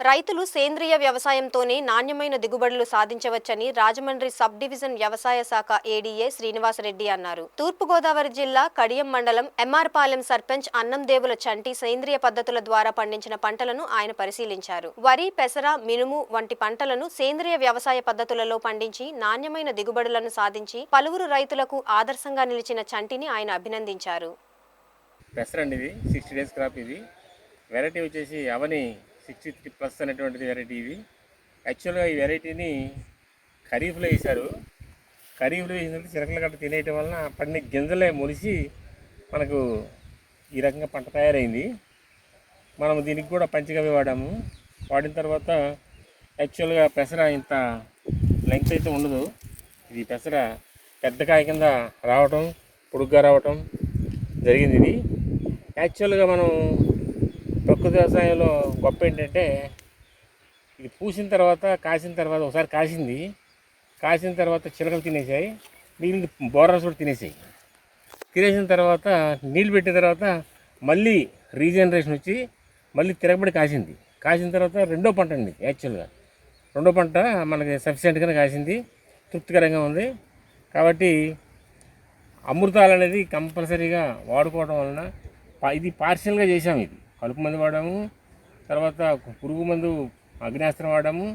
రైతులు సేంద్రియ వ్యవసాయంతోనే నాణ్యమైన దిగుబడులు సాధించవచ్చని రాజమండ్రి సబ్ డివిజన్ వ్యవసాయ శాఖ ఏడీఏ శ్రీనివాసరెడ్డి అన్నారు. తూర్పుగోదావరి జిల్లా కడియం మండలం ఎంఆర్పాలెం సర్పంచ్ అన్నందేవుల చంటి సేంద్రియ పద్ధతుల ద్వారా పండించిన పంటలను ఆయన పరిశీలించారు. వరి, పెసర, మినుము వంటి పంటలను సేంద్రియ వ్యవసాయ పద్ధతులలో పండించి నాణ్యమైన దిగుబడులను సాధించి పలువురు రైతులకు ఆదర్శంగా నిలిచిన చంటిని ఆయన అభినందించారు. పెసరండి ఇది 60 డేస్ క్రాప్. ఇది వెరైటీ వచ్చేసి అవని 63+ అనేటువంటిది వెరైటీ. ఇది యాక్చువల్గా ఈ వెరైటీని ఖరీఫ్లో వేశారు. ఖరీఫ్లో వేసినట్టు చిలకల గట్ట తినేయటం వలన పడిన గింజలే మొలిసి మనకు ఈ రకంగా పంట తయారైంది. మనం దీనికి కూడా పంచగవ్య వాడాము. వాడిన తర్వాత యాక్చువల్గా పెసర ఇంత లెంగ్త్ అయితే ఉండదు. ఇది పెసర పెద్ద కాయ కింద రావటం, పొడుగ్గా రావటం జరిగింది. ఇది యాక్చువల్గా మనం ప్రకృతి వ్యవసాయంలో గొప్ప ఏంటంటే ఇది పూసిన తర్వాత కాసిన తర్వాత ఒకసారి కాసిన తర్వాత చిలకలు తినేసాయి, మిగిలిన బోర్రస్ కూడా తినేసిన తర్వాత నీళ్ళు పెట్టిన తర్వాత మళ్ళీ రీజనరేషన్ వచ్చి మళ్ళీ తిరగబడి కాసిన తర్వాత రెండో పంట అండి. యాక్చువల్గా రెండో పంట మనకి సఫిషియెంట్గానే కాసింది, తృప్తికరంగా ఉంది. కాబట్టి అమృతాలు అనేది కంపల్సరీగా వాడుకోవడం వలన ఇది పార్షియల్గా చేసాము. ఇది కలుపు మందు వాడాము, తర్వాత పురుగు మందు అగ్నాస్త్రం వాడాము.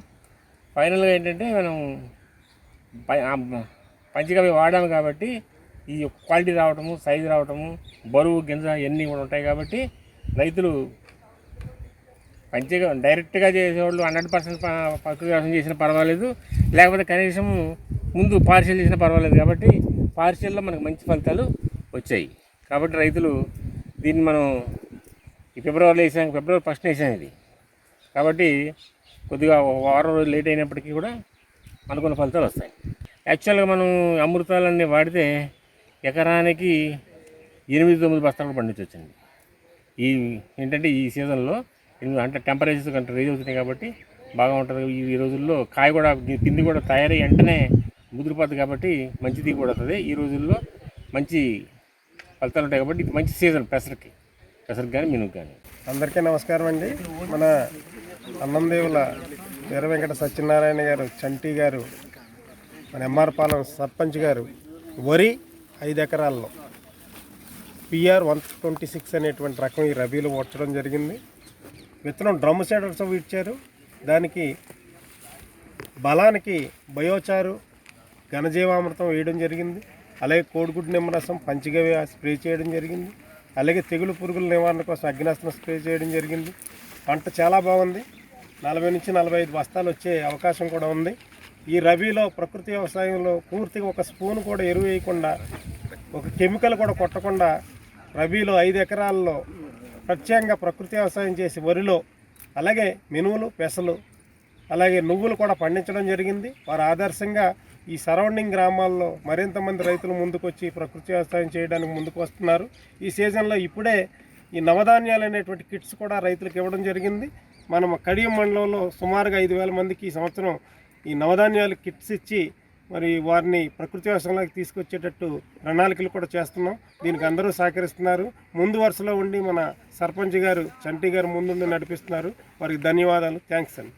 ఫైనల్గా ఏంటంటే మనం పంచగవ్య వాడాము కాబట్టి ఈ క్వాలిటీ రావటము, సైజు రావటము, బరువు, గింజ ఇవన్నీ కూడా ఉంటాయి. కాబట్టి రైతులు డైరెక్ట్గా చేసేవాళ్ళు 100% ప్రకృతి వ్యవసాయం చేసినా పర్వాలేదు, లేకపోతే కనీసం ముందు పార్షియల్ చేసినా పర్వాలేదు. కాబట్టి పార్షియల్లో మనకు మంచి ఫలితాలు వచ్చాయి. కాబట్టి రైతులు దీన్ని మనం ఈ ఫిబ్రవరిలో వేసాం, ఫిబ్రవరి 1st వేసాం ఇది. కాబట్టి కొద్దిగా వారం రోజులు లేట్ అయినప్పటికీ కూడా అనుకున్న ఫలితాలు వస్తాయి. యాక్చువల్గా మనం అమృతాలన్నీ వాడితే ఎకరానికి 8-9 బస్తాలు పండించవచ్చండి. ఈ ఏంటంటే ఈ సీజన్లో అంటే టెంపరేచర్స్ కంటే రేజ్ అవుతున్నాయి కాబట్టి బాగా ఉంటుంది. ఈ రోజుల్లో కాయ కూడా పిండి కూడా తయారై వెంటనే ముదిరిపోతుంది కాబట్టి మంచి దిగుబడి వస్తుంది. ఈ రోజుల్లో మంచి ఫలితాలు ఉంటాయి కాబట్టి ఇది మంచి సీజన్ పెసరకి కానీ మినుకు కానీ. అందరికీ నమస్కారం అండి. మన అన్నందేవుల వీర వెంకట సత్యనారాయణ గారు, చంటి గారు, మన ఎంఆర్పాలెం సర్పంచ్ గారు వరి 5 ఎకరాల్లో PR 126 అనేటువంటి రకం ఈ రబీలో వచ్చడం జరిగింది. విత్తనం డ్రమ్ సీడర్స్ ఇచ్చారు. దానికి బలానికి బయోచారు, ఘనజీవామృతం వేయడం జరిగింది. అలాగే కోడిగుడ్డు నిమ్మరసం, పంచగవ్య స్ప్రే చేయడం జరిగింది. అలాగే తెగులు పురుగుల నివారణ కోసం అగ్నాస్త్రం స్ప్రే చేయడం జరిగింది. పంట చాలా బాగుంది. 40 నుంచి 45 బస్తాలు వచ్చే అవకాశం కూడా ఉంది. ఈ రబీలో ప్రకృతి వ్యవసాయంలో పూర్తిగా ఒక స్పూన్ కూడా ఎరువు వేయకుండా, ఒక కెమికల్ కూడా కొట్టకుండా రబీలో 5 ఎకరాల్లో ప్రత్యేకంగా ప్రకృతి వ్యవసాయం చేసి వరిలో అలాగే మినుములు, పెసలు, అలాగే నువ్వులు కూడా పండించడం జరిగింది. వారు ఆదర్శంగా ఈ సరౌండింగ్ గ్రామాల్లో మరింత మంది రైతులు ముందుకొచ్చి ప్రకృతి వ్యవసాయం చేయడానికి ముందుకు వస్తున్నారు. ఈ సీజన్లో ఇప్పుడే ఈ నవధాన్యాలు అనేటువంటి కిట్స్ కూడా రైతులకు ఇవ్వడం జరిగింది. మనం కడియం మండలంలో సుమారుగా 5,000 మందికి ఈ సంవత్సరం ఈ నవధాన్యాలు కిట్స్ ఇచ్చి మరి వారిని ప్రకృతి వ్యవసాయంలోకి తీసుకొచ్చేటట్టు ప్రణాళికలు కూడా చేస్తున్నాం. దీనికి అందరూ సహకరిస్తున్నారు. ముందు వరుసలో ఉండి మన సర్పంచ్ గారు, చంటి గారు ముందుండి నడిపిస్తున్నారు. వారికి ధన్యవాదాలు. థ్యాంక్స్ అండి.